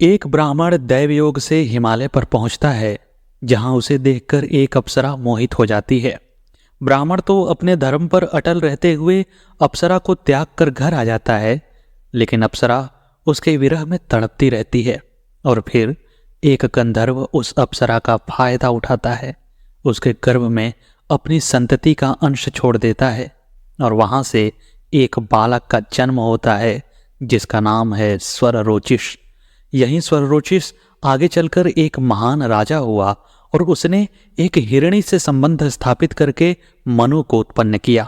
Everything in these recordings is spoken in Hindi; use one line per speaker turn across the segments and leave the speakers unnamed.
एक ब्राह्मण दैवयोग से हिमालय पर पहुंचता है, जहां उसे देखकर एक अप्सरा मोहित हो जाती है। ब्राह्मण तो अपने धर्म पर अटल रहते हुए अप्सरा को त्याग कर घर आ जाता है, लेकिन अप्सरा उसके विरह में तड़पती रहती है। और फिर एक गंधर्व उस अप्सरा का फायदा उठाता है, उसके गर्भ में अपनी संतति का अंश छोड़ देता है और वहां से एक बालक का जन्म होता है, जिसका नाम है स्वररोचिष। यही स्वररोचिष आगे चलकर एक महान राजा हुआ और उसने एक हिरणी से संबंध स्थापित करके मनु को उत्पन्न किया।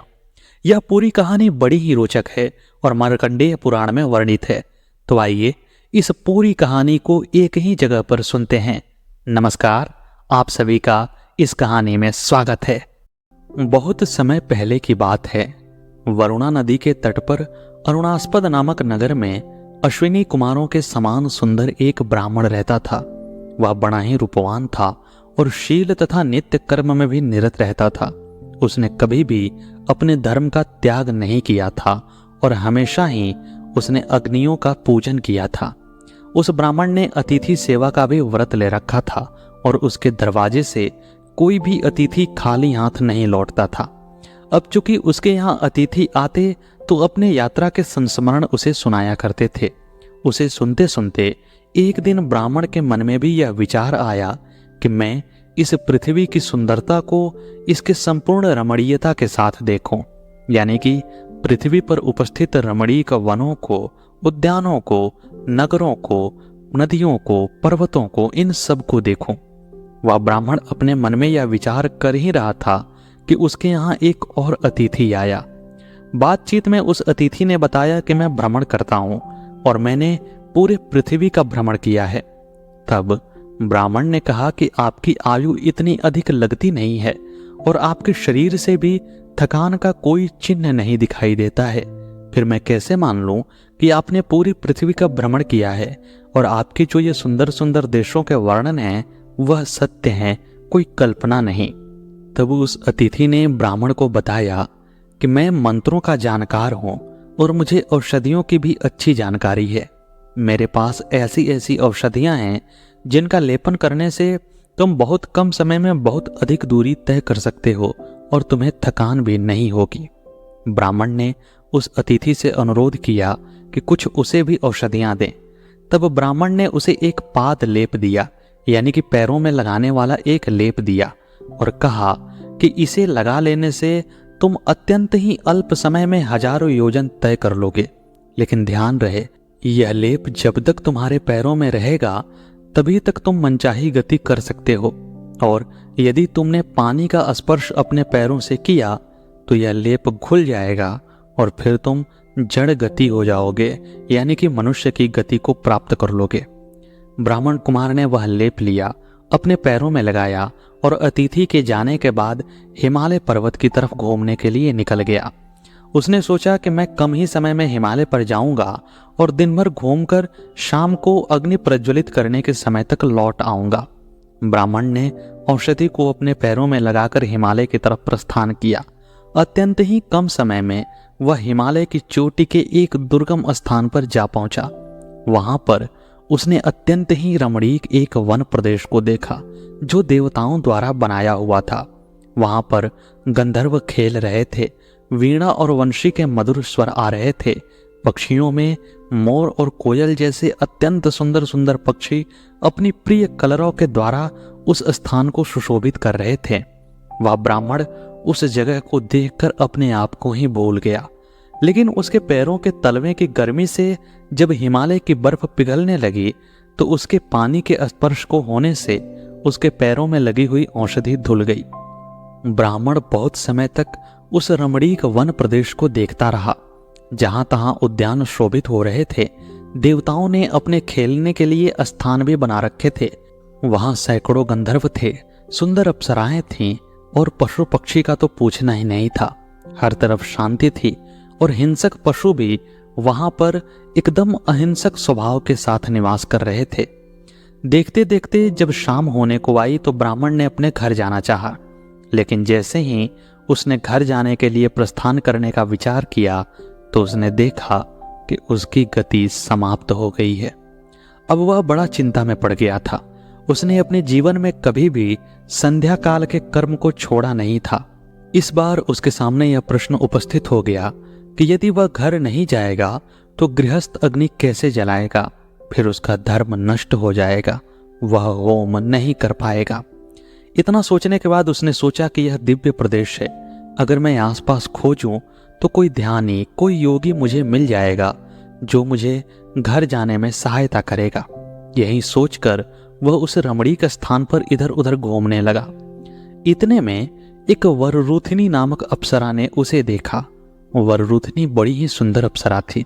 यह पूरी कहानी बड़ी ही रोचक है और मार्कंडेय पुराण में वर्णित है। तो आइए इस पूरी कहानी को एक ही जगह पर सुनते हैं। नमस्कार, आप सभी का इस कहानी में स्वागत है। बहुत समय पहले की बात है। वरुणा नदी के तट पर अरुणास्पद नामक नगर में अश्विनी कुमारों के समान सुंदर एक ब्राह्मण रहता था। वह बड़ा ही रूपवान था और शील तथा नित्य कर्म में भी निरत रहता था। उसने कभी भी अपने धर्म का त्याग नहीं किया था और हमेशा ही उसने अग्नियों का पूजन किया था। उस ब्राह्मण ने अतिथि सेवा का भी व्रत ले रखा था और उसके दरवाजे से कोई भी अतिथि खाली हाथ नहीं लौटता था। अब चूंकि उसके यहाँ अतिथि आते तो अपने यात्रा के संस्मरण उसे सुनाया करते थे। उसे सुनते सुनते एक दिन ब्राह्मण के मन में भी यह विचार आया कि मैं इस पृथ्वी की सुंदरता को इसके संपूर्ण रमणीयता के साथ देखूं, यानी कि पृथ्वी पर उपस्थित रमणीक वनों को, उद्यानों को, नगरों को, नदियों को, पर्वतों को, इन सब को देखूं। वह ब्राह्मण अपने मन में यह विचार कर ही रहा था कि उसके यहाँ एक और अतिथि आया। बातचीत में उस अतिथि ने बताया कि मैं भ्रमण करता हूं और मैंने पूरे पृथ्वी का भ्रमण किया है। तब ब्राह्मण ने कहा कि आपकी आयु इतनी अधिक लगती नहीं है और आपके शरीर से भी थकान का कोई चिन्ह नहीं दिखाई देता है। फिर मैं कैसे मान लूं कि आपने पूरी पृथ्वी का भ्रमण किया है और आपके जो ये सुंदर सुंदर देशों के वर्णन हैं वह सत्य हैं, कोई कल्पना नहीं। तब उस अतिथि ने ब्राह्मण को बताया कि मैं मंत्रों का जानकार हूं और मुझे औषधियों की भी अच्छी जानकारी है। मेरे पास ऐसी ऐसी औषधियां हैं जिनका लेपन करने से तुम बहुत कम समय में बहुत अधिक दूरी तय कर सकते हो और तुम्हें थकान भी नहीं होगी। ब्राह्मण ने उस अतिथि से अनुरोध किया कि कुछ उसे भी औषधियां दें। तब ब्राह्मण ने उसे एक पाद लेप दिया, यानी कि पैरों में लगाने वाला एक लेप दिया और कहा कि इसे लगा लेने से तुम अत्यंत ही अल्प समय में हजारों योजन तय कर लोगे। लेकिन ध्यान रहे, यह लेप जब तक तुम्हारे पैरों में रहेगा तभी तक तुम मनचाही गति कर सकते हो, और यदि तुमने पानी का स्पर्श अपने पैरों से किया तो यह लेप घुल जाएगा और फिर तुम जड़ गति हो जाओगे, यानी कि मनुष्य की गति को प्राप्त कर लोगे। ब्राह्मण कुमार ने वह लेप लिया, अपने पैरों में लगाया और अतिथि के जाने के बाद हिमालय पर्वत की तरफ घूमने के लिए निकल गया। उसने सोचा कि मैं कम ही समय में हिमालय पर जाऊंगा और दिन भर घूमकर शाम को अग्नि प्रज्वलित करने के समय तक लौट आऊंगा। ब्राह्मण ने औषधि को अपने पैरों में लगाकर हिमालय की तरफ प्रस्थान किया। अत्यंत ही कम समय में वह हिमालय की चोटी के एक दुर्गम स्थान पर जा पहुंचा। वहां पर उसने अत्यंत ही रमणीक एक वन प्रदेश को देखा जो देवताओं द्वारा बनाया हुआ था। वहां पर गंधर्व खेल रहे थे, वीणा और वंशी के मधुर स्वर आ रहे थे। पक्षियों में मोर और कोयल जैसे अत्यंत सुंदर सुंदर पक्षी अपनी प्रिय कलरों के द्वारा उस स्थान को सुशोभित कर रहे थे। वह ब्राह्मण उस जगह को देखकर अपने आप को ही भूल गया। लेकिन उसके पैरों के तलवे की गर्मी से जब हिमालय की बर्फ पिघलने लगी तो उसके पानी के स्पर्श को होने से उसके पैरों में लगी हुई औषधि धुल गई। ब्राह्मण बहुत समय तक उस रमणीक वन प्रदेश को देखता रहा। जहां तहां उद्यान शोभित हो रहे थे। देवताओं ने अपने खेलने के लिए स्थान भी बना रखे थे। वहां सैकड़ों गंधर्व थे, सुंदर अप्सराएं थीं और पशु पक्षी का तो पूछना ही नहीं था। हर तरफ शांति थी और हिंसक पशु भी वहां पर एकदम अहिंसक स्वभाव के साथ निवास कर रहे थे। देखते देखते जब शाम होने को आई तो ब्राह्मण ने अपने घर जाना चाहा, लेकिन जैसे ही उसने घर जाने के लिए प्रस्थान करने का विचार किया तो उसने देखा कि उसकी गति समाप्त हो गई है। अब वह बड़ा चिंता में पड़ गया था। उसने अपने जीवन में कभी भी संध्या काल के कर्म को छोड़ा नहीं था। इस बार उसके सामने यह प्रश्न उपस्थित हो गया कि यदि वह घर नहीं जाएगा तो गृहस्थ अग्नि कैसे जलाएगा, फिर उसका धर्म नष्ट हो जाएगा, वह होम नहीं कर पाएगा। इतना सोचने के बाद उसने सोचा कि यह दिव्य प्रदेश है, अगर मैं आसपास खोजूं तो कोई ध्यानी, कोई योगी मुझे मिल जाएगा जो मुझे घर जाने में सहायता करेगा। यही सोचकर वह उस रमणीक स्थान पर इधर उधर घूमने लगा। इतने में एक वररूथिनी नामक अप्सरा ने उसे देखा। वररूथिनी बड़ी ही सुंदर अप्सरा थी।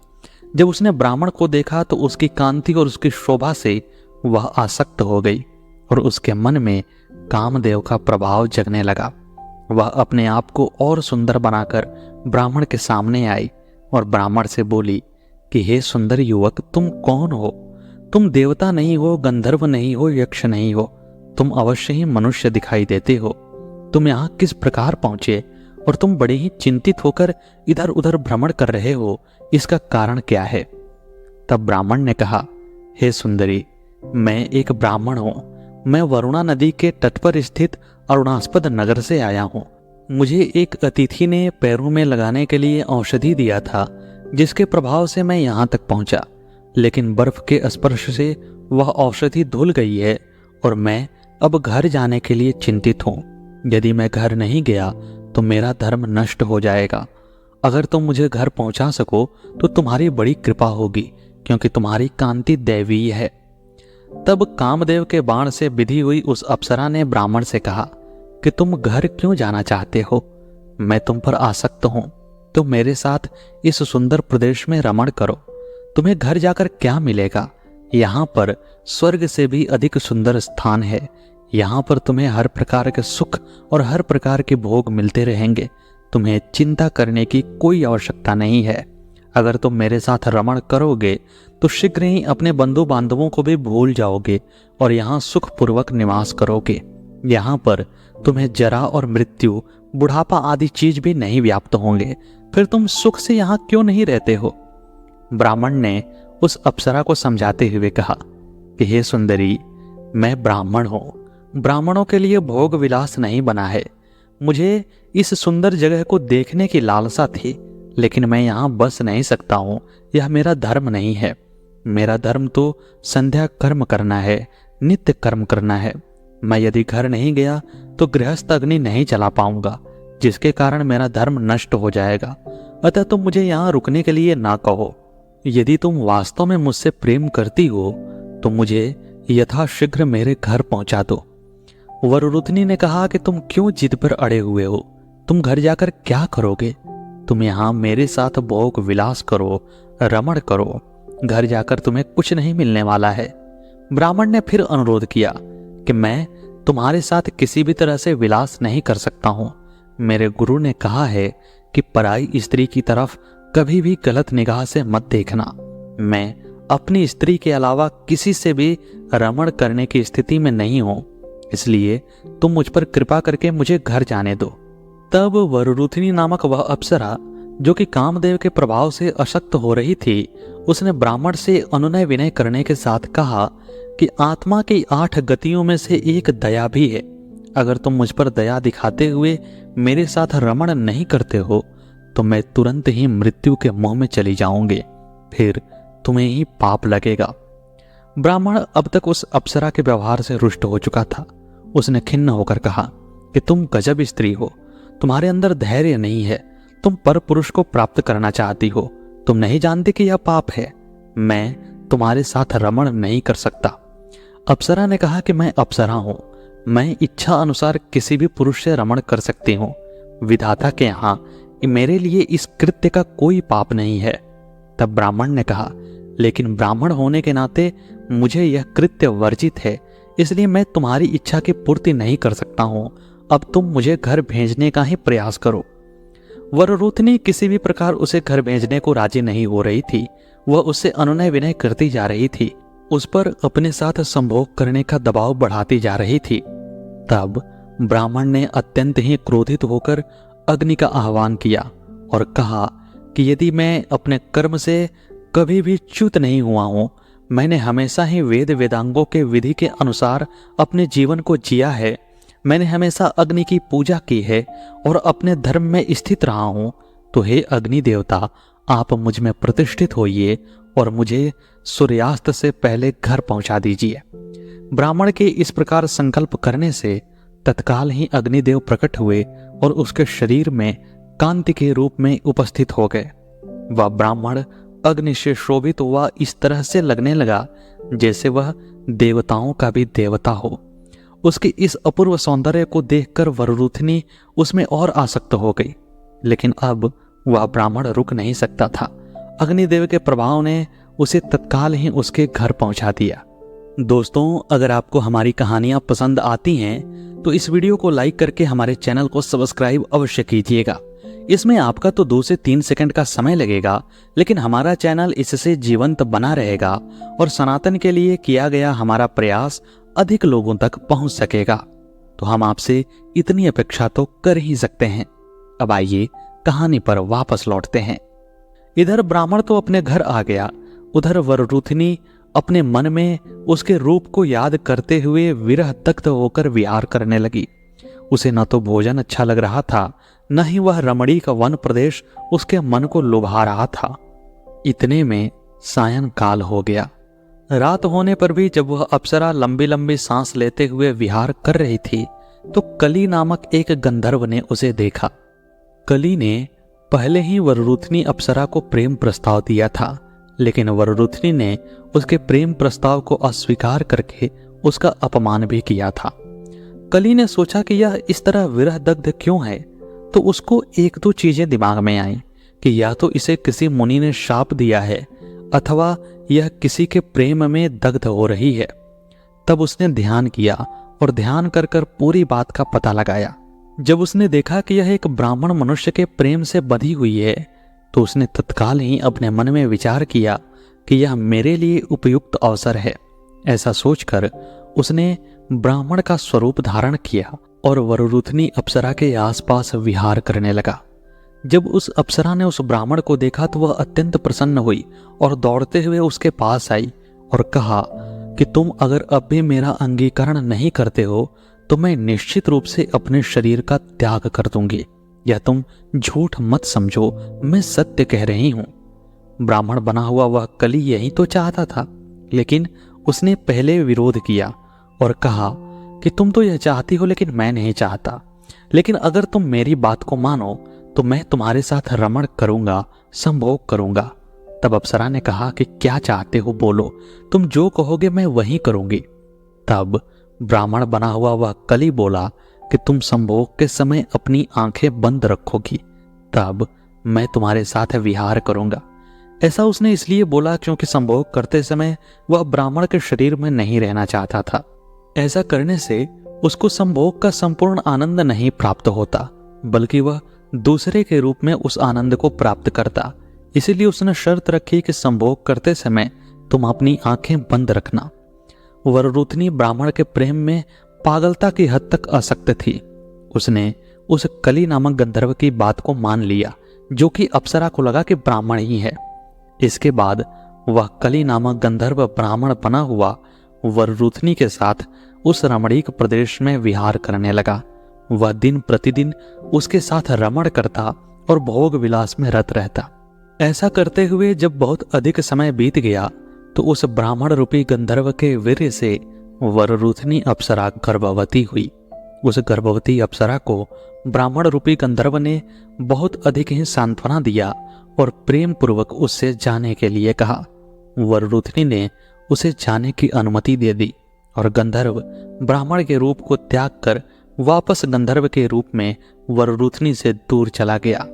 जब उसने ब्राह्मण को देखा तो उसकी कांति और उसकी शोभा से वह आसक्त हो गई और उसके मन में कामदेव का प्रभाव जगने लगा। वह अपने आप को और सुंदर बनाकर ब्राह्मण के सामने आई और ब्राह्मण से बोली कि हे सुंदर युवक, तुम कौन हो? तुम देवता नहीं हो, गंधर्व नहीं हो, यक्ष नहीं हो, तुम अवश्य ही मनुष्य दिखाई देते हो। तुम यहाँ किस प्रकार पहुंचे और तुम बड़े ही चिंतित होकर इधर उधर भ्रमण कर रहे हो, इसका कारण क्या है? तब ब्राह्मण ने कहा, हे सुंदरी, मैं एक ब्राह्मण हूं। मैं वरुणा नदी के तट पर स्थित अरुणास्पद नगर से आया हूं। मुझे एक अतिथि ने पैरों में लगाने के लिए औषधि दिया था, जिसके प्रभाव से मैं यहां तक पहुंचा, लेकिन बर्फ के स्पर्श से वह औषधि धुल गई है और मैं अब घर जाने के लिए चिंतित हूं। यदि मैं घर नहीं गया तो मेरा धर्म नष्ट हो जाएगा। अगर तुम मुझे घर पहुंचा सको तो तुम्हारी बड़ी कृपा होगी, क्योंकि तुम्हारी कांति दैवीय है। तब कामदेव के बाण से विधि हुई उस अप्सरा ने ब्राह्मण से कहा कि तुम घर क्यों जाना चाहते हो? मैं तुम पर आसक्त हूं। तुम मेरे साथ इस सुंदर प्रदेश में रमण करो। तुम्हें घर जाकर क्या मिलेगा? यहाँ पर स्वर्ग से भी अधिक सुंदर स्थान है। यहाँ पर तुम्हें हर प्रकार के सुख और हर प्रकार के भोग मिलते रहेंगे। तुम्हें चिंता करने की कोई आवश्यकता नहीं है। अगर तुम मेरे साथ रमण करोगे तो शीघ्र ही अपने बंधु बांधवों को भी भूल जाओगे और यहाँ सुखपूर्वक निवास करोगे। यहाँ पर तुम्हें जरा और मृत्यु, बुढ़ापा आदि चीज भी नहीं व्याप्त होंगे। फिर तुम सुख से यहाँ क्यों नहीं रहते हो? ब्राह्मण ने उस अप्सरा को समझाते हुए कहा कि हे सुंदरी, मैं ब्राह्मण हूं। ब्राह्मणों के लिए भोग विलास नहीं बना है। मुझे इस सुंदर जगह को देखने की लालसा थी, लेकिन मैं यहाँ बस नहीं सकता हूँ। यह मेरा धर्म नहीं है। मेरा धर्म तो संध्या कर्म करना है, नित्य कर्म करना है। मैं यदि घर नहीं गया तो गृहस्थ अग्नि नहीं जला पाऊंगा, जिसके कारण मेरा धर्म नष्ट हो जाएगा। अतः तुम मुझे यहाँ रुकने के लिए ना कहो। यदि तुम वास्तव में मुझसे प्रेम करती हो तो मुझे यथाशीघ्र मेरे घर पहुंचा दो। वररुतनी ने कहा कि तुम क्यों जिद पर अड़े हुए हो? तुम घर जाकर क्या करोगे? तुम यहाँ मेरे साथ भोग विलास करो, रमण करो। घर जाकर तुम्हें कुछ नहीं मिलने वाला है। ब्राह्मण ने फिर अनुरोध किया कि मैं तुम्हारे साथ किसी भी तरह से विलास नहीं कर सकता हूँ। मेरे गुरु ने कहा है कि पराई स्त्री की तरफ कभी भी गलत निगाह से मत देखना। मैं अपनी स्त्री के अलावा किसी से भी रमण करने की स्थिति में नहीं हूं, इसलिए तुम मुझ पर कृपा करके मुझे घर जाने दो। तब वररुथिनी नामक वह अप्सरा, जो कि कामदेव के प्रभाव से अशक्त हो रही थी, उसने ब्राह्मण से अनुनय विनय करने के साथ कहा कि आत्मा की 8 गतियों में से एक दया भी है। अगर तुम मुझ पर दया दिखाते हुए मेरे साथ रमण नहीं करते हो तो मैं तुरंत ही मृत्यु के मुंह में चली जाऊंगी, फिर तुम्हें ही पाप लगेगा। ब्राह्मण अब तक उस अप्सरा के व्यवहार से रुष्ट हो चुका था। उसने खिन्न होकर कहा कि तुम गजब स्त्री हो, तुम्हारे अंदर धैर्य नहीं है। तुम पर पुरुष को प्राप्त करना चाहती हो। तुम नहीं जानती कि यह पाप है। मैं तुम्हारे साथ रमण नहीं कर सकता। अप्सरा ने कहा कि मैं अप्सरा हूं, मैं इच्छा अनुसार किसी भी पुरुष से रमण कर सकती हूँ। विधाता के यहाँ मेरे लिए इस कृत्य का कोई पाप नहीं है। तब ब्राह्मण ने कहा, लेकिन ब्राह्मण होने के नाते मुझे यह कृत्य वर्जित है, इसलिए मैं तुम्हारी इच्छा की पूर्ति नहीं कर सकता हूं। अब तुम मुझे घर भेजने का ही प्रयास करो। वररुथनी किसी भी प्रकार उसे घर भेजने को राजी नहीं हो रही थी। वह उससे अनुनय विनय करती जा रही थी, उस पर अपने साथ संभोग करने का दबाव बढ़ाती जा रही थी। तब ब्राह्मण ने अत्यंत ही क्रोधित होकर अग्नि का आह्वान किया और कहा कि यदि मैं अपने कर्म से कभी भी च्युत नहीं हुआ हूं, मैंने हमेशा ही वेद वेदांगों के विधि के अनुसार अपने जीवन को जिया है। मैंने हमेशा अग्नि की पूजा की है और अपने धर्म में स्थित रहा हूं। तो हे अग्नि देवता, आप मुझ में प्रतिष्ठित होइए और मुझे सूर्यास्त से पहले घर पहुंचा दीजिए। ब्राह्मण के इस प्रकार संकल्प करने से तत्काल ही अग्निदेव प्रकट हुए और उसके शरीर में कांति के रूप में उपस्थित हो गए। वह ब्राह्मण अग्नि से शोभित हुआ, इस तरह से लगने लगा जैसे वह देवताओं का भी देवता हो। उसके इस अपूर्व सौंदर्य को देखकर वररूथनी उसमें और आसक्त हो गई, लेकिन अब वह ब्राह्मण रुक नहीं सकता था। अग्निदेव के प्रभाव ने उसे तत्काल ही उसके घर पहुंचा दिया। दोस्तों, अगर आपको हमारी कहानियां पसंद आती हैं तो इस वीडियो को लाइक करके हमारे चैनल को सब्सक्राइब अवश्य कीजिएगा। इसमें आपका तो 2 से 3 सेकंड का समय लगेगा, लेकिन हमारा चैनल इससे जीवंत बना रहेगा और सनातन के लिए किया गया हमारा प्रयास अधिक लोगों तक पहुंच सकेगा। तो हम आपसे इतनी अपेक्षा तो कर ही सकते हैं। अब आइए कहानी पर वापस लौटते हैं। इधर ब्राह्मण तो अपने घर आ गया, उधर वररूथनी अपने मन में उसके रूप को याद करते हुए विरह तख्त होकर विहार करने लगी। उसे न तो भोजन अच्छा लग रहा था, न ही वह रमणीक का वन प्रदेश उसके मन को लुभा रहा था। इतने में सायं काल हो गया। रात होने पर भी जब वह अप्सरा लंबी लंबी सांस लेते हुए विहार कर रही थी तो कली नामक एक गंधर्व ने उसे देखा। कली ने पहले ही वररूथनी अप्सरा को प्रेम प्रस्ताव दिया था, लेकिन वररूथनी ने उसके प्रेम प्रस्ताव को अस्वीकार करके उसका अपमान भी किया था। कली ने सोचा कि यह इस तरह विरह दग्ध क्यों है, तो उसको 1-2 चीजें दिमाग में आईं कि या तो इसे किसी मुनि ने शाप दिया है अथवा यह किसी के प्रेम में दग्ध हो रही है। तब उसने ध्यान किया और ध्यान कर कर पूरी बात का पता लगाया। जब उसने देखा कि यह एक ब्राह्मण मनुष्य के प्रेम से बधी हुई है तो उसने तत्काल ही अपने मन में विचार किया कि यह मेरे लिए उपयुक्त अवसर है। ऐसा सोचकर उसने ब्राह्मण का स्वरूप धारण किया और वररूथनी अप्सरा के आसपास विहार करने लगा। जब उस अप्सरा ने उस ब्राह्मण को देखा तो वह अत्यंत प्रसन्न हुई और दौड़ते हुए उसके पास आई और कहा कि तुम अगर अब भी मेरा अंगीकरण नहीं करते हो तो मैं निश्चित रूप से अपने शरीर का त्याग कर दूंगी। यह तुम झूठ मत समझो, मैं सत्य कह रही हूं। ब्राह्मण बना हुआ वह कली यही तो चाहता था, लेकिन उसने पहले विरोध किया और कहा कि तुम तो यह चाहती हो लेकिन मैं नहीं चाहता। लेकिन अगर तुम मेरी बात को मानो तो मैं तुम्हारे साथ रमण करूंगा, संभोग करूंगा। तब अप्सरा ने कहा कि क्या चाहते हो बोलो, तुम जो कहोगे मैं वही करूंगी। तब ब्राह्मण बना हुआ वह कली बोला कि तुम संभोग के समय अपनी आंखें बंद रखोगी, तब मैं तुम्हारे साथ विहार करूंगा। ऐसा उसने इसलिए बोला क्योंकि संभोग करते समय वह ब्राह्मण के शरीर में नहीं रहना चाहता था। ऐसा करने से उसको संभोग का संपूर्ण आनंद नहीं प्राप्त होता, बल्कि वह दूसरे के रूप में उस आनंद को प्राप्त करता। इसीलिए उसने शर्त रखी कि संभोग करते समय तुम अपनी आंखें बंद रखना। वररूथनी ब्राह्मण के प्रेम में पागलता की हद तक आसक्त थी। उसने उस कली नामक गंधर्व की बात को मान लिया, जो कि अप्सरा को लगा कि ब्राह्मण ही है। इसके बाद वह कली नामक गंधर्व ब्राह्मण बना हुआ वररूथनी के साथ उस रमणीक प्रदेश में विहार करने लगा। वह दिन प्रतिदिन उसके साथ रमण करता और भोग विलास में रत रहता। ऐसा करते हुए जब बहुत अधिक समय बीत गया तो उस ब्राह्मण रूपी गंधर्व के वीर्य से वररूथनी अप्सरा गर्भवती हुई। उस गर्भवती अप्सरा को ब्राह्मण रूपी गंधर्व ने बहुत अधिक ही सांत्वना दिया और प्रेम पूर्वक उससे जाने के लिए कहा। वररूथनी ने उसे जाने की अनुमति दे दी और गंधर्व ब्राह्मण के रूप को त्याग कर वापस गंधर्व के रूप में वररूथनी से दूर चला गया।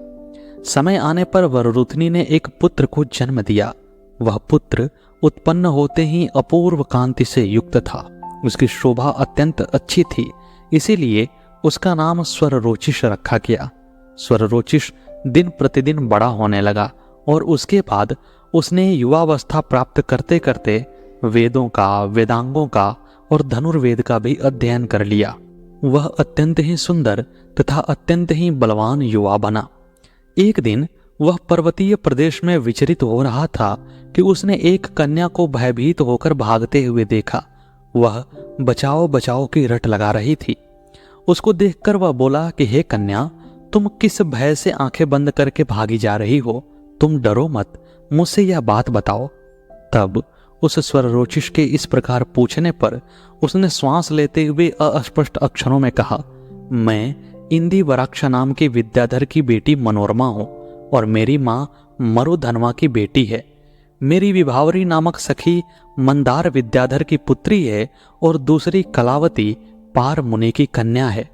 समय आने पर वररूथनी ने एक पुत्र को जन्म दिया। वह पुत्र उत्पन्न होते ही अपूर्व कांति से युक्त था। उसकी शोभा अत्यंत अच्छी थी, इसीलिए उसका नाम स्वररोचिष रखा गया। स्वररोचिष दिन प्रतिदिन बड़ा होने लगा और उसके बाद उसने युवावस्था प्राप्त करते करते वेदों का, वेदांगों का और धनुर्वेद का भी अध्ययन कर लिया। वह अत्यंत ही सुंदर तथा अत्यंत ही बलवान युवा बना। एक दिन वह पर्वतीय प्रदेश में विचरित हो रहा था कि उसने एक कन्या को भयभीत होकर भागते हुए देखा। वह बचाओ बचाओ की रट लगा रही थी। उसको देखकर वह बोला कि हे कन्या, तुम किस भय से आंखें बंद करके भागी जा रही हो? तुम डरो मत, मुझसे यह बात बताओ। तब उस स्वररोचिष के इस प्रकार पूछने पर उसने श्वास लेते हुए अस्पष्ट अक्षरों में कहा, मैं इंदी वराक्ष नाम की विद्याधर की बेटी मनोरमा हूं और मेरी मां मरुधनवा की बेटी है। मेरी विभावरी नामक सखी मंदार विद्याधर की पुत्री है और दूसरी कलावती पार मुनि की कन्या है।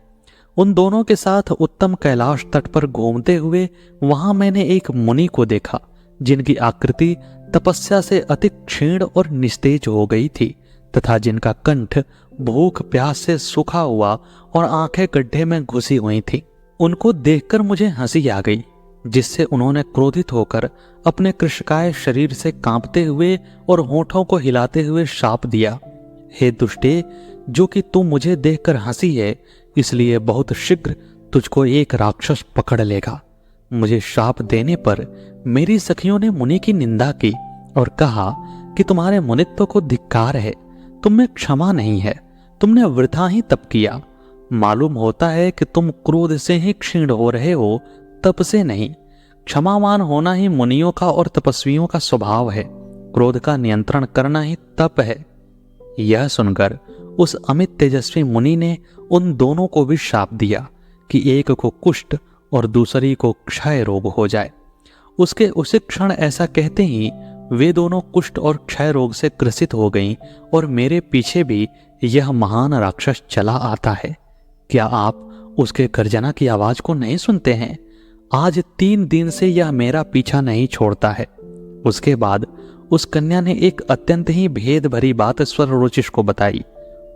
उन दोनों के साथ उत्तम कैलाश तट पर घूमते हुए वहां मैंने एक मुनि को देखा, जिनकी आकृति तपस्या से अति क्षीण और निस्तेज हो गई थी तथा जिनका कंठ भूख प्यास से सूखा हुआ और आंखें गड्ढे में घुसी हुई थी। उनको देखकर मुझे हंसी आ गई, जिससे उन्होंने क्रोधित होकर अपने कृशकाय शरीर से कांपते हुए और होठों को हिलाते हुए शाप दिया, हे दुष्टे, जो कि तू मुझे देखकर हंसी है, इसलिए बहुत शीघ्र तुझको एक राक्षस पकड़ लेगा। मुझे शाप देने पर मेरी सखियों ने मुनि की निंदा की और कहा कि तुम्हारे मुनित्व को धिक्कार है, तुम में क्षमा नहीं है, तुमने वृथा ही तप किया। मालूम होता है कि तुम क्रोध से ही क्षीण हो रहे हो, तप से नहीं। क्षमावान होना ही मुनियों का और तपस्वियों का स्वभाव है, क्रोध का नियंत्रण करना ही तप है। यह सुनकर उस अमित तेजस्वी मुनि ने उन दोनों को भी शाप दिया कि एक को कुष्ठ और दूसरी को क्षय रोग हो जाए। उसके उसी क्षण ऐसा कहते ही वे दोनों कुष्ठ और क्षय रोग से ग्रसित हो गईं और मेरे पीछे भी यह महान राक्षस चला आता है। क्या आप उसके गर्जना की आवाज को नहीं सुनते हैं? आज 3 दिन से यह मेरा पीछा नहीं छोड़ता है। उसके बाद उस कन्या ने एक अत्यंत ही भेद भरी बात स्वररोचिष को बताई।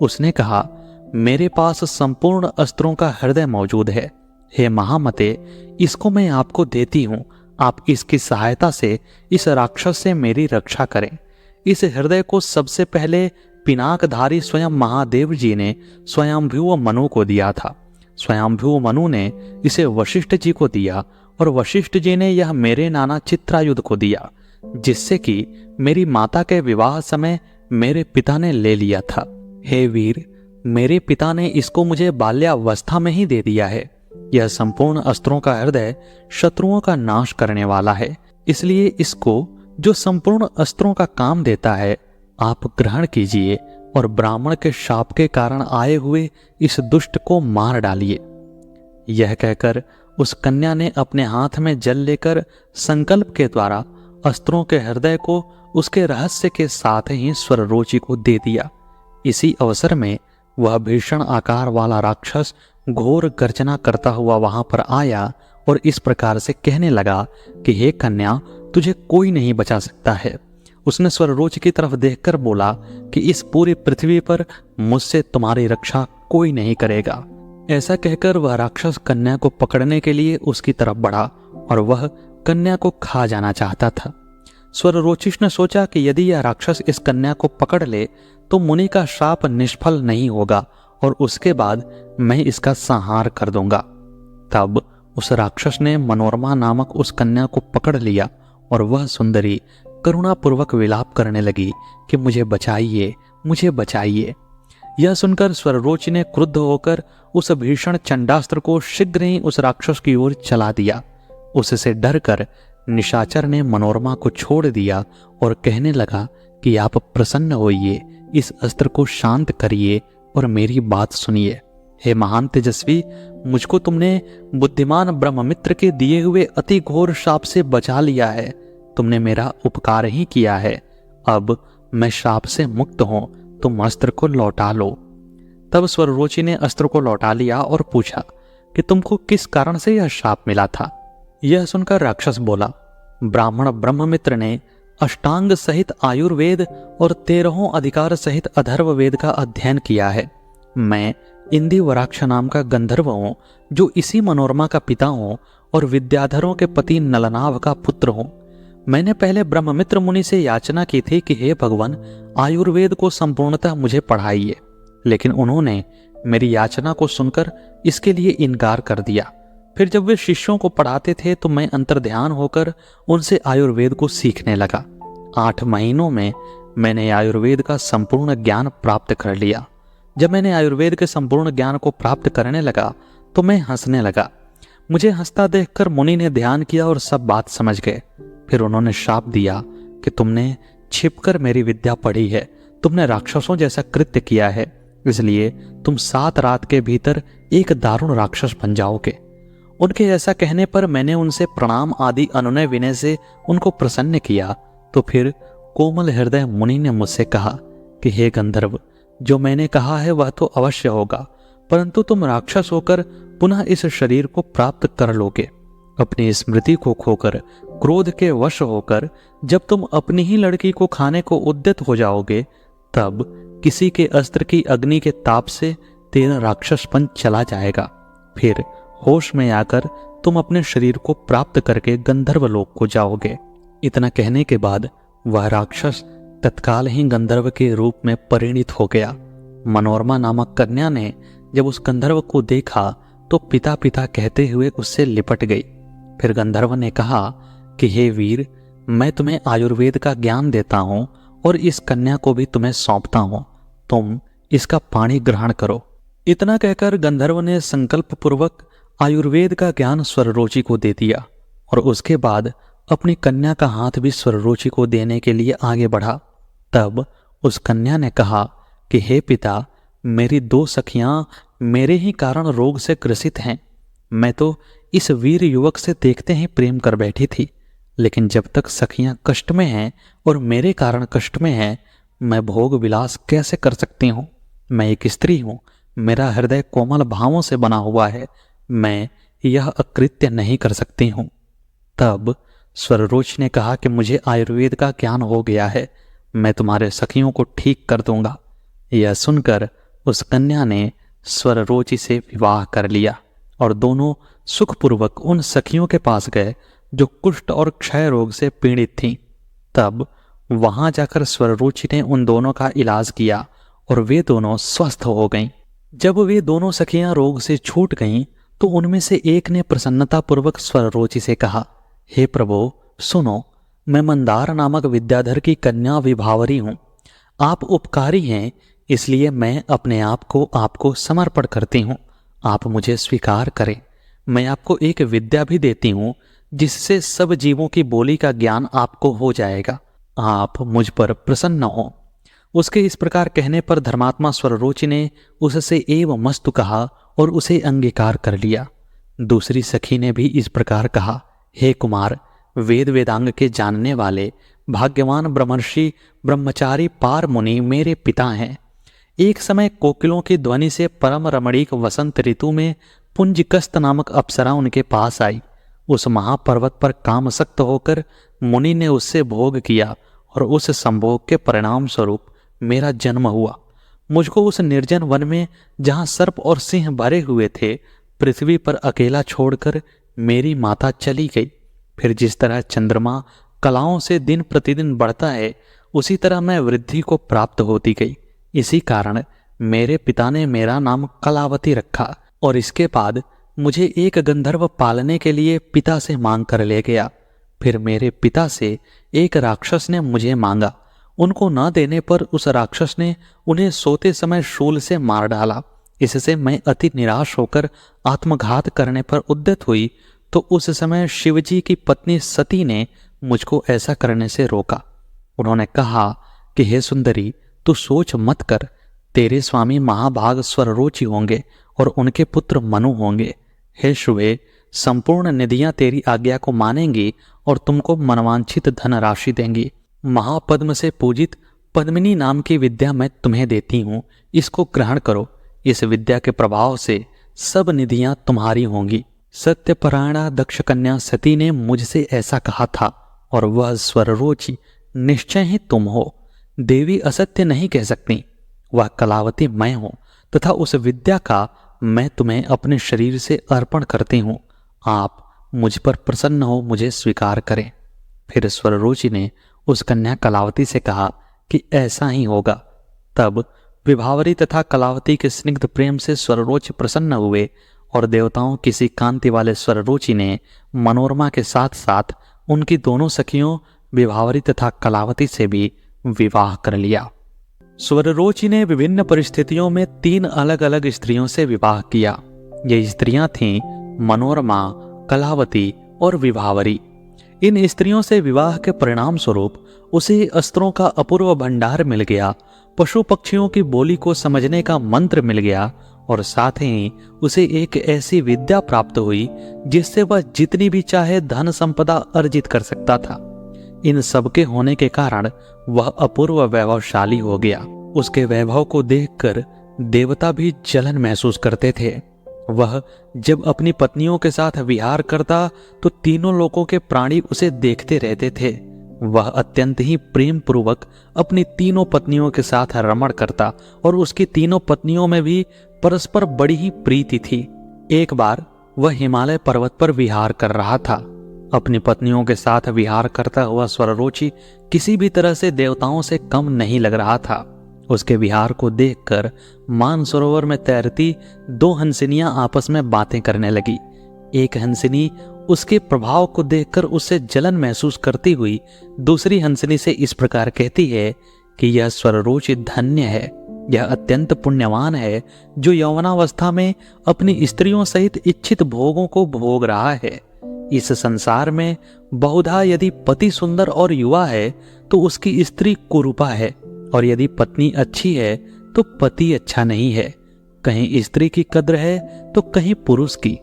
उसने कहा, मेरे पास संपूर्ण अस्त्रों का हृदय मौजूद है। हे महामते, इसको मैं आपको देती हूं। आप इसकी सहायता से इस राक्षस से मेरी रक्षा करें। इस हृदय को सबसे पहले पिनाकधारी स्वयं महादेव जी ने स्वयंभू मनु को दिया था। स्वयंभू मनु ने इसे वशिष्ठ जी को दिया और वशिष्ठ जी ने यह मेरे नाना चित्रायुध को दिया, जिससे कि मेरी माता के विवाह समय मेरे पिता ने ले लिया था। हे वीर, मेरे पिता ने इसको मुझे बाल्यावस्था में ही दे दिया है। यह संपूर्ण अस्त्रों का हृदय शत्रुओं का नाश करने वाला है, इसलिए इसको, जो संपूर्ण अस्त्रों का काम देता है, आप ग्रहण कीजिए और ब्राह्मण के शाप के कारण आए हुए इस दुष्ट को मार डालिए। यह कहकर उस कन्या ने अपने हाथ में जल लेकर संकल्प के द्वारा अस्त्रों के हृदय को उसके रहस्य के साथ ही स्वररोचि को दे दिया। इसी अवसर में वह भीषण आकार वाला राक्षस घोर गर्जना करता हुआ वहां पर आया और इस प्रकार से कहने लगा कि हे कन्या, तुझे कोई नहीं बचा सकता है। उसने स्वररोचि की तरफ देखकर बोला कि इस पूरी पृथ्वी पर मुझसे तुम्हारी रक्षा कोई नहीं करेगा। ऐसा कहकर वह राक्षस कन्या को पकड़ने के लिए उसकी तरफ बढ़ा और वह कन्या को खा जाना चाहता था। स्वररोचिष ने सोचा कि यदि यह राक्षस इस कन्या को पकड़ ले तो मुनि का शाप निष्फल नहीं होगा और उसके बाद मैं इसका संहार कर दूंगा। तब उस राक्षस ने मनोरमा नामक उस कन्या को पकड़ लिया और वह सुंदरी करुणापूर्वक विलाप करने लगी कि मुझे बचाइए, मुझे बचाइए। यह सुनकर स्वररोचि ने क्रुद्ध होकर उस भीषण चंडास्त्र को शीघ्र ही उस राक्षस की ओर चला दिया। उससे डरकर निशाचर ने मनोरमा को छोड़ दिया और कहने लगा कि आप प्रसन्न होइए, इस अस्त्र को शांत करिए और मेरी बात सुनिए। हे महान तेजस्वी, मुझको तुमने बुद्धिमान ब्रह्ममित्र के दिए हुए अति घोर शाप से बचा लिया है। तुमने मेरा उपकार ही किया है। अब मैं शाप से मुक्त हूं, तुम अस्त्र को लौटा लो। तब स्वररोचि ने अस्त्र को लौटा लिया और पूछा कि तुमको किस कारण से यह शाप मिला था। यह सुनकर राक्षस बोला, ब्राह्मण ब्रह्ममित्र ने अष्टांग सहित आयुर्वेद और 13 अधिकार सहित अथर्ववेद का अध्ययन किया है। मैं इंदी वराक्ष नाम का गंधर्व हूं, जो इसी मनोरमा का पिता हूं और विद्याधरों के पति नलनाभ का पुत्र हूं। मैंने पहले ब्रह्ममित्र मुनि से याचना की थी कि हे भगवान, आयुर्वेद को संपूर्णतः मुझे पढ़ाइए, लेकिन उन्होंने मेरी याचना को सुनकर इसके लिए इनकार कर दिया। फिर जब वे शिष्यों को पढ़ाते थे तो मैं अंतर्ध्यान होकर उनसे आयुर्वेद को सीखने लगा। 8 महीनों में मैंने आयुर्वेद का संपूर्ण ज्ञान प्राप्त कर लिया। जब मैंने आयुर्वेद के संपूर्ण ज्ञान को प्राप्त करने लगा तो मैं हंसने लगा। मुझे हंसता देखकर मुनि ने ध्यान किया और सब बात समझ गए। फिर उन्होंने श्राप दिया कि तुमने छिपकर मेरी विद्या पढ़ी है, तुमने राक्षसों जैसा कृत्य किया है, इसलिए तुम 7 रात के भीतर एक दारुण राक्षस बन जाओगे। उनके ऐसा कहने पर मैंने उनसे प्रणाम आदि अनुनय विनय से उनको प्रसन्न किया। तो फिर कोमल हृदय मुनि ने मुझसे कहा कि हे गंधर्व, जो मैंने कहा है वह तो अवश्य होगा, परंतु तुम राक्षस होकर पुनः इस शरीर को प्राप्त कर लोगे। अपनी स्मृति को खोकर, क्रोध के वश होकर जब तुम अपनी ही लड़की को खाने को उद्यत हो जाओगे, तब किसी के अस्त्र की अग्नि के ताप से तेरा राक्षसपन चला जाएगा। फिर होश में आकर तुम अपने शरीर को प्राप्त करके गंधर्व लोक को जाओगे। इतना कहने के बाद वह राक्षस तत्काल ही गंधर्व के रूप में परिणित हो गया। मनोरमा नामक कन्या ने जब उस गंधर्व को देखा तो पिता पिता कहते हुए उससे लिपट गई। फिर गंधर्व ने कहा कि हे वीर, मैं तुम्हें आयुर्वेद का ज्ञान देता हूं और इस कन्या को भी तुम्हें सौंपता हूं, तुम इसका पानी ग्रहण करो। इतना कहकर गंधर्व ने संकल्प पूर्वक आयुर्वेद का ज्ञान स्वररोचि को दे दिया और उसके बाद अपनी कन्या का हाथ भी स्वररोचि को देने के लिए आगे बढ़ा। तब उस कन्या ने कहा कि हे पिता, मेरी 2 सखियां मेरे ही कारण रोग से ग्रसित हैं। मैं तो इस वीर युवक से देखते ही प्रेम कर बैठी थी, लेकिन जब तक सखियां कष्ट में हैं और मेरे कारण कष्ट में हैं, मैं भोग विलास कैसे कर सकती हूँ। मैं एक स्त्री हूँ, मेरा हृदय कोमल भावों से बना हुआ है, मैं यह अकृत्य नहीं कर सकती हूँ। तब स्वररोच ने कहा कि मुझे आयुर्वेद का ज्ञान हो गया है, मैं तुम्हारे सखियों को ठीक कर दूंगा। यह सुनकर उस कन्या ने स्वररोचि से विवाह कर लिया और दोनों सुखपूर्वक उन सखियों के पास गए जो कुष्ठ और क्षय रोग से पीड़ित थीं। तब वहां जाकर स्वररुचि ने उन दोनों का इलाज किया और वे दोनों स्वस्थ हो गईं। जब वे दोनों सखियां रोग से छूट गईं तो उनमें से एक ने प्रसन्नतापूर्वक स्वररुचि से कहा, हे प्रभु सुनो, मैं मंदार नामक विद्याधर की कन्या विभावरी हूं। आप उपकारी हैं, इसलिए मैं अपने आप को आपको समर्पण करती हूं। आप मुझे स्वीकार करें। मैं आपको एक विद्या भी देती हूं जिससे सब जीवों की बोली का ज्ञान आपको हो जाएगा। आप मुझ पर प्रसन्न हो। उसके इस प्रकार कहने पर धर्मात्मा स्वररुचि ने उससे एवं मस्तु कहा और उसे अंगीकार कर लिया। दूसरी सखी ने भी इस प्रकार कहा, हे कुमार, वेद वेदांग के जानने वाले भाग्यवान ब्रह्मर्षि ब्रह्मचारी पार मुनि मेरे पिता हैं। एक समय कोकिलों की ध्वनि से परम रमणीक वसंत ऋतु में पुंजकस्त नामक अप्सरा उनके पास आई। उस महापर्वत पर कामसक्त होकर मुनि ने उससे भोग किया और उस संभोग के परिणाम स्वरूप मेरा जन्म हुआ। मुझको उस निर्जन वन में जहां सर्प और सिंह भरे हुए थे, पृथ्वी पर अकेला छोड़कर मेरी माता चली गई। फिर जिस तरह चंद्रमा कलाओं से दिन प्रतिदिन बढ़ता है, उसी तरह मैं वृद्धि को प्राप्त होती गई। इसी कारण मेरे पिता ने मेरा नाम कलावती रखा और इसके बाद मुझे एक गंधर्व पालने के लिए पिता से मांग कर ले गया। फिर मेरे पिता से एक राक्षस ने मुझे मांगा। उनको न देने पर उस राक्षस ने उन्हें सोते समय शूल से मार डाला। इससे मैं अति निराश होकर आत्मघात करने पर उद्यत हुई तो उस समय शिवजी की पत्नी सती ने मुझको ऐसा करने से रोका। उन्होंने कहा कि हे सुंदरी, तू सोच मत कर, तेरे स्वामी महाभाग स्वररुचि होंगे और उनके पुत्र मनु होंगे। हे शुभे, संपूर्ण निधियां तेरी आज्ञा को मानेंगी और तुमको मनवांछित धन राशि देंगी। महापद्म से पूजित पद्मिनी नाम की विद्या मैं तुम्हें देती हूं, इसको ग्रहण करो। इस विद्या के प्रभाव से सब निधियां तुम्हारी होंगी। सत्यपरायणा दक्ष कन्या सती ने मुझसे ऐसा कहा था और वह स्वररुचि निश्चय ही तुम हो। देवी असत्य नहीं कह सकती, वह कलावती मैं हूं तथा उस विद्या का मैं तुम्हें अपने शरीर से अर्पण करती हूं। आप मुझ पर प्रसन्न हो, मुझे स्वीकार करें। फिर स्वररुचि ने उस कन्या कलावती से कहा कि ऐसा ही होगा। तब विभावरी तथा कलावती के स्निग्ध प्रेम से स्वररुचि प्रसन्न हुए और देवताओं किसी कांति वाले स्वररुचि ने मनोरमा के साथ साथ उनकी दोनों सखियों विभावरी तथा कलावती से भी विवाह कर लिया। स्वररुचि ने विभिन्न परिस्थितियों में 3 अलग अलग स्त्रियों से विवाह किया। ये स्त्रियां थीं मनोरमा, कलावती और विभावरी। इन स्त्रियों से विवाह के परिणाम स्वरूप उसे अस्त्रों का अपूर्व भंडार मिल गया, पशु पक्षियों की बोली को समझने का मंत्र मिल गया और साथ ही उसे एक ऐसी विद्या प्राप्त हुई जिससे वह जितनी भी चाहे धन संपदा अर्जित कर सकता था। इन सब के होने के कारण वह अपूर्व वैभवशाली हो गया। उसके वैभव को देखकर देवता भी जलन महसूस करते थे। वह जब अपनी पत्नियों के साथ विहार करता तो तीनों लोकों के प्राणी उसे देखते रहते थे। वह अत्यंत ही प्रेम पूर्वक अपनी तीनों पत्नियों के साथ रमण करता और उसकी तीनों पत्नियों में भी परस्पर बड़ी ही प्रीति थी। एक बार वह हिमालय पर्वत पर विहार कर रहा था। अपनी पत्नियों के साथ विहार करता हुआ स्वररुचि किसी भी तरह से देवताओं से कम नहीं लग रहा था। उसके विहार को देखकर मानसरोवर में तैरती 2 हंसिनियां आपस में बातें करने लगी। एक हंसिनी उसके प्रभाव को देखकर उससे जलन महसूस करती हुई दूसरी हंसिनी से इस प्रकार कहती है कि यह स्वररुचि धन्य है, यह अत्यंत पुण्यवान है जो यौवनावस्था में अपनी स्त्रियों सहित इच्छित भोगों को भोग रहा है। इस संसार में बहुधा यदि पति सुंदर और युवा है तो उसकी स्त्री कुरूपा है, और यदि पत्नी अच्छी है तो पति अच्छा नहीं है। कहीं स्त्री की कद्र है तो कहीं पुरुष की।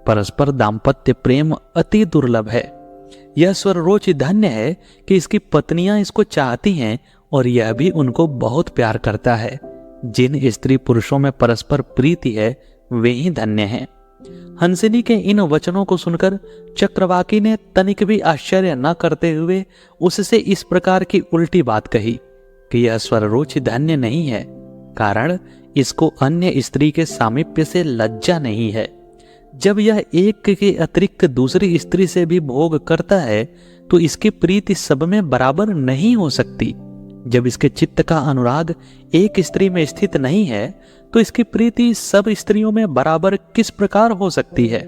परस्पर दाम्पत्य प्रेम अति दुर्लभ है। यह स्वररुचि धन्य है कि इसकी पत्नियां इसको चाहती हैं और यह भी उनको बहुत प्यार करता है। जिन स्त्री पुरुषों में परस्पर प्रीति है वे ही धन्य हैं। हंसिनी के इन वचनों को सुनकर चक्रवाकी ने तनिक भी आश्चर्य न करते हुए उससे इस प्रकार की उल्टी बात कही कि यह स्वररुचि धन्य नहीं है, कारण इसको अन्य स्त्री के सामीप्य से लज्जा नहीं है। जब यह एक के अतिरिक्त दूसरी स्त्री से भी भोग करता है तो इसकी प्रीति सब में बराबर नहीं हो सकती। जब इसके चित्त का अनुराग एक स्त्री में स्थित नहीं है तो इसकी प्रीति सब स्त्रियों में बराबर किस प्रकार हो सकती है।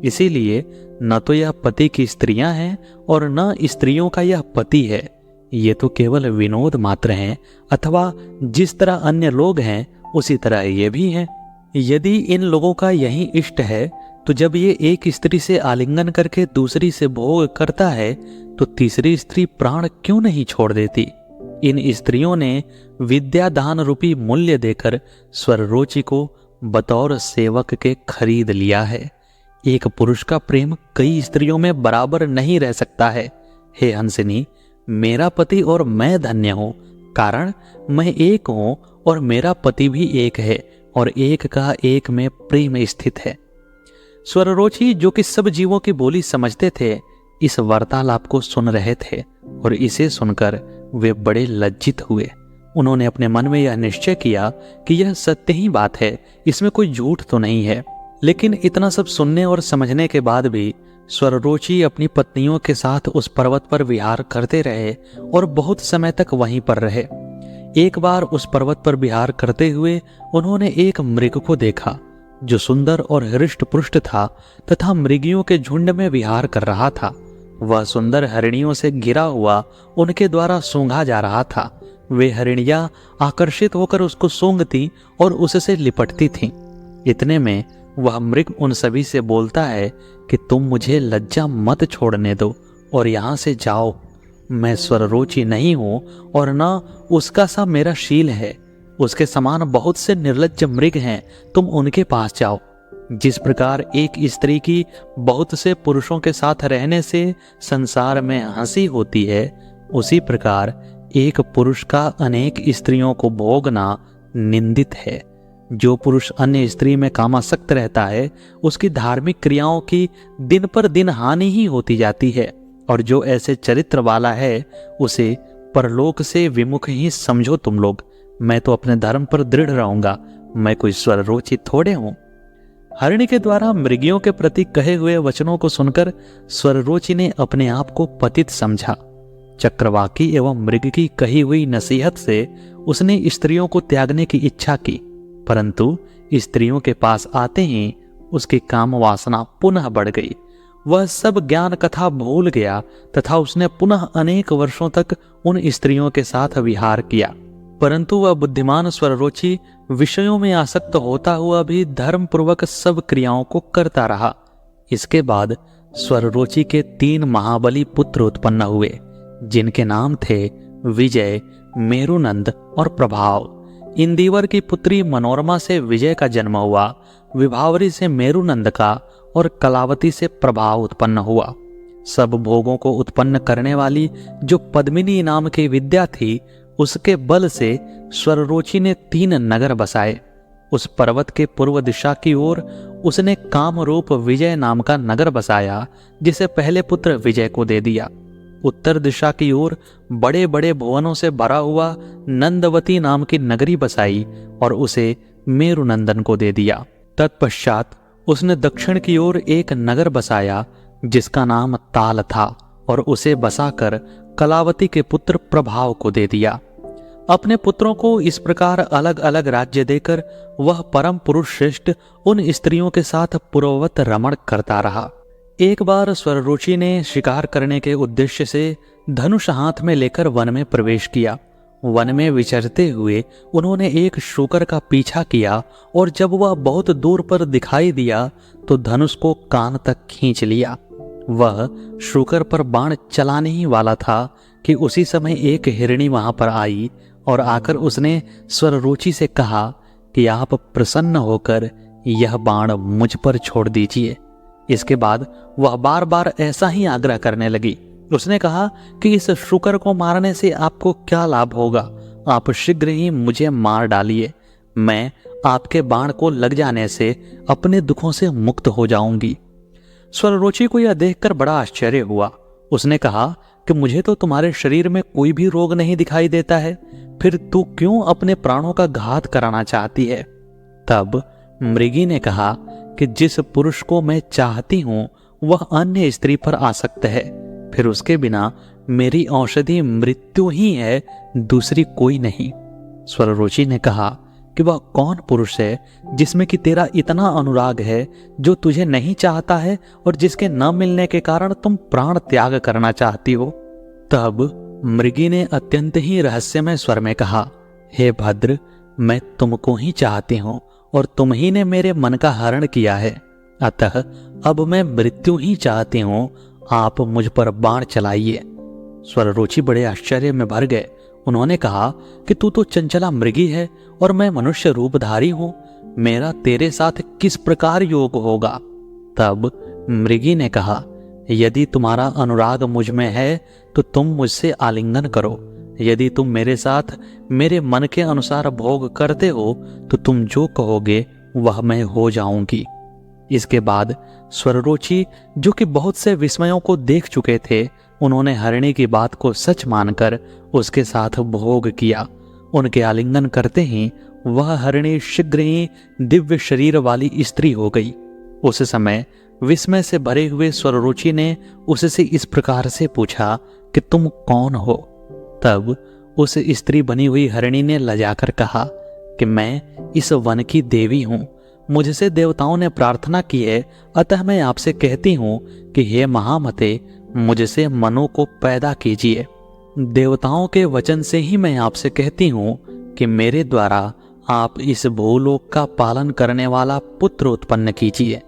इसीलिए न तो यह पति की स्त्रियां हैं और न स्त्रियों का यह पति है। ये तो केवल विनोद मात्र हैं, अथवा जिस तरह अन्य लोग हैं उसी तरह ये भी हैं। यदि इन लोगों का यही इष्ट है तो जब ये एक स्त्री से आलिंगन करके दूसरी से भोग करता है तो तीसरी स्त्री प्राण क्यों नहीं छोड़ देती। इन स्त्रियों ने विद्या दान रूपी मूल्य देकर स्वररुचि को बतौर सेवक के खरीद लिया है। एक पुरुष का प्रेम कई स्त्रियों में बराबर नहीं रह सकता है। हे हंसिनी, मेरा पति और मैं धन्य हूं, कारण मैं एक हूं और मेरा पति भी एक है और एक का एक में प्रेम स्थित है। स्वररुचि, जो कि सब जीवों की बोली समझते थे, इस वार्तालाप को सुन रहे थे और इसे सुनकर वे बड़े लज्जित हुए। उन्होंने अपने मन में यह निश्चय किया कि यह सत्य ही बात है, इसमें कोई झूठ तो नहीं है। लेकिन इतना सब सुनने और समझने के बाद भी स्वररुचि अपनी पत्नियों के साथ उस पर्वत पर विहार करते रहे और बहुत समय तक वहीं पर रहे। एक बार उस पर्वत पर विहार करते हुए उन्होंने एक मृग को देखा जो सुंदर और हृष्ट पुष्ट था तथा मृगियों के झुंड में विहार कर रहा था। वह सुंदर हरिणियों से घिरा हुआ उनके द्वारा सूंघा जा रहा था। वे हरिणियां आकर्षित होकर उसको सूंघती और उससे लिपटती थीं। इतने में वह मृग उन सभी से बोलता है कि तुम मुझे लज्जा मत छोड़ने दो और यहाँ से जाओ। मैं स्वररुचि नहीं हूं और न उसका सा मेरा शील है। उसके समान बहुत से निर्लज्ज मृग हैं, तुम उनके पास जाओ। जिस प्रकार एक स्त्री की बहुत से पुरुषों के साथ रहने से संसार में हंसी होती है, उसी प्रकार एक पुरुष का अनेक स्त्रियों को भोगना निंदित है। जो पुरुष अन्य स्त्री में कामासक्त रहता है उसकी धार्मिक क्रियाओं की दिन पर दिन हानि ही होती जाती है, और जो ऐसे चरित्र वाला है उसे परलोक से विमुख ही समझो तुम लोग। मैं तो अपने धर्म पर दृढ़ रहूंगा, मैं कोई स्वररुचि थोड़े हूं। हरिणी के द्वारा मृगियों के प्रति कहे हुए वचनों को सुनकर स्वररुचि ने अपने आप को पतित समझा। चक्रवाकी एवं मृग की कही हुई नसीहत से उसने स्त्रियों को त्यागने की इच्छा की, परंतु स्त्रियों के पास आते ही उसकी काम वासना पुनः बढ़ गई। वह सब ज्ञान कथा भूल गया तथा उसने पुनः अनेक वर्षों तक उन स्त्रियों के साथ विहार किया। परंतु वह बुद्धिमान स्वररोची विषयों में आसक्त होता हुआ भी धर्म पूर्वक सब क्रियाओं को करता रहा। इसके बाद स्वररोची के 3 महाबली पुत्र उत्पन्न हुए, जिनके नाम थे विजय, मेरुनंद और प्रभाव। इंदिवर की पुत्री मनोरमा से विजय का जन्म हुआ, विभावरी से मेरुनंद का और कलावती से प्रभाव उत्पन्न हुआ। सब भोगों को उत्पन्न करने वाली जो पद्मिनी नाम की विद्या थी, उसके बल से स्वररोची ने 3 नगर बसाए। उस पर्वत के पूर्व दिशा की ओर उसने कामरूप विजय नाम का नगर बसाया, जिसे पहले पुत्र विजय को दे दिया। उत्तर दिशा की ओर बड़े बड़े भुवनों से भरा हुआ नंदवती नाम की नगरी बसाई और उसे मेरुनंदन को दे दिया। तत्पश्चात उसने दक्षिण की ओर एक नगर बसाया, जिसका नाम ताल था, और उसे बसाकर कलावती के पुत्र प्रभाव को दे दिया। अपने पुत्रों को इस प्रकार अलग अलग राज्य देकर वह परम पुरुष श्रेष्ठ उन स्त्रियों के साथ पूर्ववत रमण करता रहा। एक बार स्वररुचि ने शिकार करने के उद्देश्य से धनुष हाथ में लेकर वन में प्रवेश किया। वन में विचरते हुए उन्होंने एक शूकर का पीछा किया और जब वह बहुत दूर पर दिखाई दिया तो धनुष को कान तक खींच लिया। वह शूकर पर बाण चलाने ही वाला था कि उसी समय एक हिरणी वहां पर आई और आकर उसने स्वररुचि से कहा कि आप प्रसन्न होकर यह बाण मुझ पर छोड़ दीजिए। इसके बाद वह बार बार ऐसा ही आग्रह करने लगी। उसने कहा कि इस शूकर को मारने से आपको क्या लाभ होगा, आप शीघ्र ही मुझे मार डालिए, मैं आपके बाण को लग जाने से अपने दुखों से मुक्त हो जाऊंगी। स्वररुचि को यह देखकर बड़ा आश्चर्य हुआ। उसने कहा कि मुझे तो तुम्हारे शरीर में कोई भी रोग नहीं दिखाई देता है, फिर तू क्यों अपने प्राणों का घात कराना चाहती है? तब मृगी ने कहा कि जिस पुरुष को मैं चाहती हूं वह अन्य स्त्री पर आसक्त है, फिर उसके बिना मेरी औषधि मृत्यु ही है, दूसरी कोई नहीं। स्वररुचि ने कहा कि वह कौन पुरुष है जिसमें कि तेरा इतना अनुराग है, जो तुझे नहीं चाहता है और जिसके न मिलने के कारण तुम प्राण त्याग करना चाहती हो? तब मृगी ने अत्यंत ही रहस्यमय स्वर में कहा, हे भद्र, मैं तुमको ही चाहती हूं और तुम ही ने मेरे मन का हरण किया है, अतः अब मैं मृत्यु ही चाहती हूं, आप मुझ पर बाण चलाइए। स्वररुचि बड़े आश्चर्य में भर गए। उन्होंने कहा कि तू तो चंचला मृगी है और मैं मनुष्य रूपधारी हूं, मेरा तेरे साथ किस प्रकार योग होगा? तब मृगी ने कहा, यदि तुम्हारा अनुराग मुझ में है तो तुम मुझसे आलिंगन करो, यदि तुम मेरे साथ मेरे मन के अनुसार भोग करते हो तो तुम जो कहोगे वह मैं हो जाऊंगी। इसके बाद स्वररुचि, जो कि बहुत से विस्मयों को देख चुके थे, उन्होंने हरिणी की बात को सच मानकर उसके साथ भोग किया। उनके आलिंगन करते ही वह हरिणी शीघ्र ही दिव्य शरीर वाली स्त्री हो गई। उस समय विस्मय से भरे हुए स्वररुचि ने उससे इस प्रकार से पूछा कि तुम कौन हो? तब उस स्त्री बनी हुई हरिणी ने लजाकर कहा कि मैं इस वन की देवी हूं, मुझसे देवताओं ने प्रार्थना की है, अतः मैं आपसे कहती हूं कि हे महामते, मुझसे मनु को पैदा कीजिए। देवताओं के वचन से ही मैं आपसे कहती हूं कि मेरे द्वारा आप इस भूलोक का पालन करने वाला पुत्र उत्पन्न कीजिए।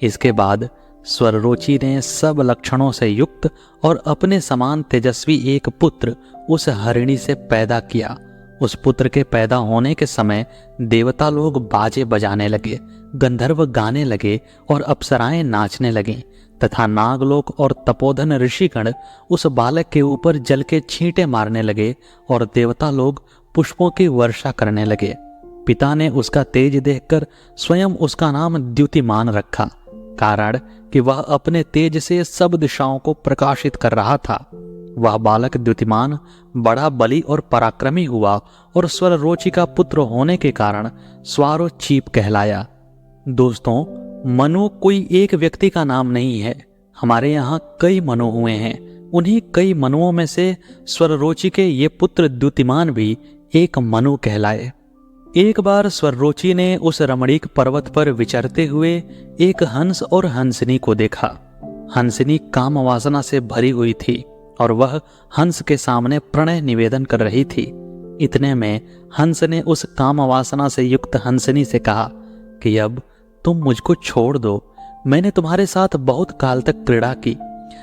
इसके बाद स्वररुचि ने सब लक्षणों से युक्त और अपने समान तेजस्वी एक पुत्र उस हरिणी से पैदा किया। उस पुत्र के पैदा होने के समय देवता लोग बाजे बजाने लगे, गंधर्व गाने लगे और अप्सराएं नाचने लगीं तथा नागलोक और तपोधन ऋषिगण उस बालक के ऊपर जल के छींटे मारने लगे और देवता लोग पुष्पों की वर्षा करने लगे। पिता ने उसका तेज देखकर स्वयं उसका नाम द्युतिमान रखा, कारण कि वह अपने तेज से सब दिशाओं को प्रकाशित कर रहा था। वह बालक द्युतिमान बड़ा बली और पराक्रमी हुआ और स्वररुचि का पुत्र होने के कारण स्वारोचीप कहलाया। दोस्तों, मनु कोई एक व्यक्ति का नाम नहीं है। हमारे यहाँ कई मनु हुए हैं। उन्हीं कई मनुओं में से स्वररुचि के ये पुत्र द्युतिमान भी एक मनु कहलाए। एक बार स्वररुचि ने उस रमणीक पर्वत पर विचरते हुए एक हंस और हंसनी को देखा। हंसनी काम वासना से भरी हुई थी और वह हंस के सामने प्रणय निवेदन कर रही थी। इतने में हंस ने उस काम वासना से युक्त हंसनी से कहा कि अब तुम मुझको छोड़ दो। मैंने तुम्हारे साथ बहुत काल तक क्रीड़ा की,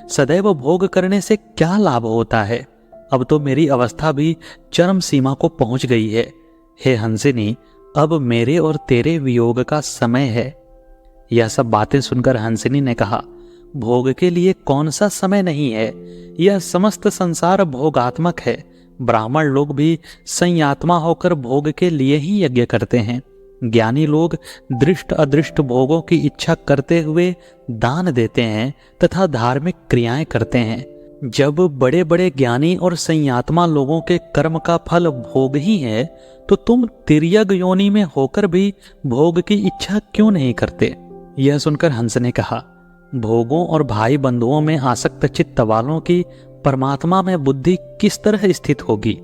सदैव भोग करने से क्या लाभ होता है। अब तो मेरी अवस्था भी चरम सीमा को पहुंच गई है। हे हंसिनी, अब मेरे और तेरे वियोग का समय है। यह सब बातें सुनकर हंसिनी ने कहा, भोग के लिए कौन सा समय नहीं है। यह समस्त संसार भोगात्मक है। ब्राह्मण लोग भी संयात्मा होकर भोग के लिए ही यज्ञ करते हैं। ज्ञानी लोग दृष्ट अदृष्ट भोगों की इच्छा करते हुए दान देते हैं तथा धार्मिक क्रियाएं करते हैं। जब बड़े बड़े ज्ञानी और संयात्मा लोगों के कर्म का फल भोग ही है, तो तुम तिर्यक योनि में होकर भी भोग की इच्छा क्यों नहीं करते। यह सुनकर हंस ने कहा, भोगों और भाई बंधुओं में आसक्त चित्त वालों की परमात्मा में बुद्धि किस तरह स्थित होगी।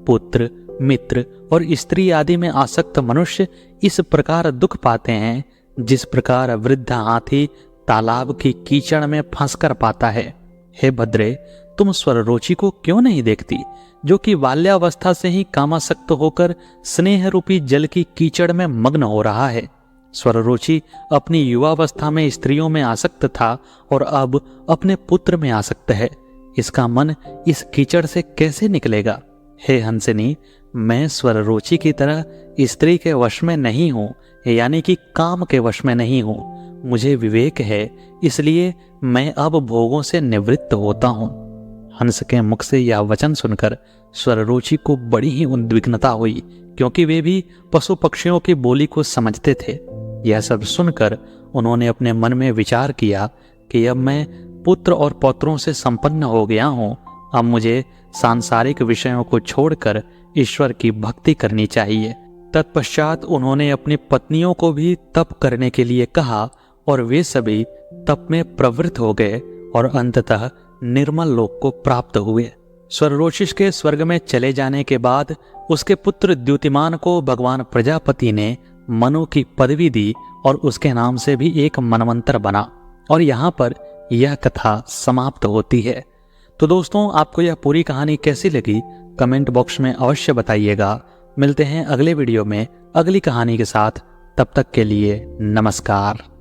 पुत्र, मित्र और स्त्री आदि में आसक्त मनुष्य इस प्रकार दुख पाते हैं जिस प्रकार वृद्ध हाथी तालाब की कीचड़ में फंसकर पाता है। हे भद्रे, तुम स्वररुचि को क्यों नहीं देखती, जो कि बाल्यावस्था से ही कामासक्त होकर स्नेह रूपी जल की कीचड़ में मग्न हो रहा है। स्वररुचि अपनी युवावस्था में स्त्रियों में आसक्त था और अब अपने पुत्र में आसक्त है। इसका मन इस कीचड़ से कैसे निकलेगा। हे हंसिनी, मैं स्वररुचि की तरह स्त्री के वश में नहीं हूं, यानी कि काम के वश में नहीं हूं। मुझे विवेक है, इसलिए मैं अब भोगों से निवृत्त होता हूं। हंस के मुख से यह वचन सुनकर स्वररुचि को बड़ी ही उद्विग्नता हुई, क्योंकि वे भी पशु पक्षियों की बोली को समझते थे। यह सब सुनकर उन्होंने अपने मन में विचार किया कि अब मैं पुत्र और पौत्रों से संपन्न हो गया हूं। अब मुझे सांसारिक विषयों को छोड़कर ईश्वर की भक्ति करनी चाहिए। तत्पश्चात उन्होंने अपनी पत्नियों को भी तप करने के लिए कहा और वे सभी तप में प्रवृत्त हो गए और अंततः निर्मल लोक को प्राप्त हुए। स्वररुचि के स्वर्ग में चले जाने के बाद उसके पुत्र द्युतिमान को भगवान प्रजापति ने मनु की पदवी दी और उसके नाम से भी एक मनवंतर बना। और यहाँ पर यह कथा समाप्त होती है। तो दोस्तों, आपको यह पूरी कहानी कैसी लगी कमेंट बॉक्स में अवश्य बताइएगा। मिलते हैं अगले वीडियो में अगली कहानी के साथ। तब तक के लिए नमस्कार।